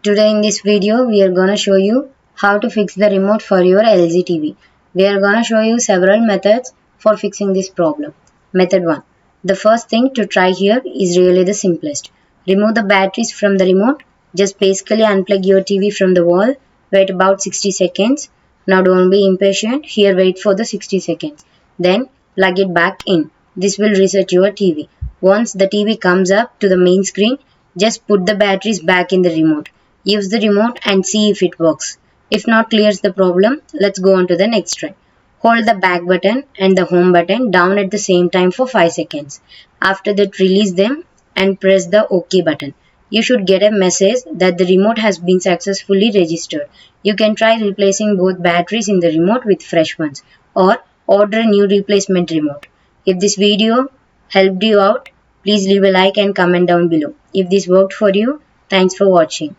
Today in this video we are gonna show you how to fix the remote for your LG TV. We are gonna show you several methods for fixing this problem. Method 1. The first thing to try here is really the simplest. Remove the batteries from the remote. Just basically unplug your TV from the wall. Wait about 60 seconds. Now don't be impatient. Here wait for the 60 seconds. Then plug it back in. This will reset your TV. Once the TV comes up to the main screen, just put the batteries back in the remote. Use the remote and see if it works. If not clears the problem, let's go on to the next try. Hold the back button and the home button down at the same time for 5 seconds. After that, release them and press the OK button. You should get a message that the remote has been successfully registered. You can try replacing both batteries in the remote with fresh ones or order a new replacement remote. If this video helped you out, please leave a like and comment down below. If this worked for you, thanks for watching.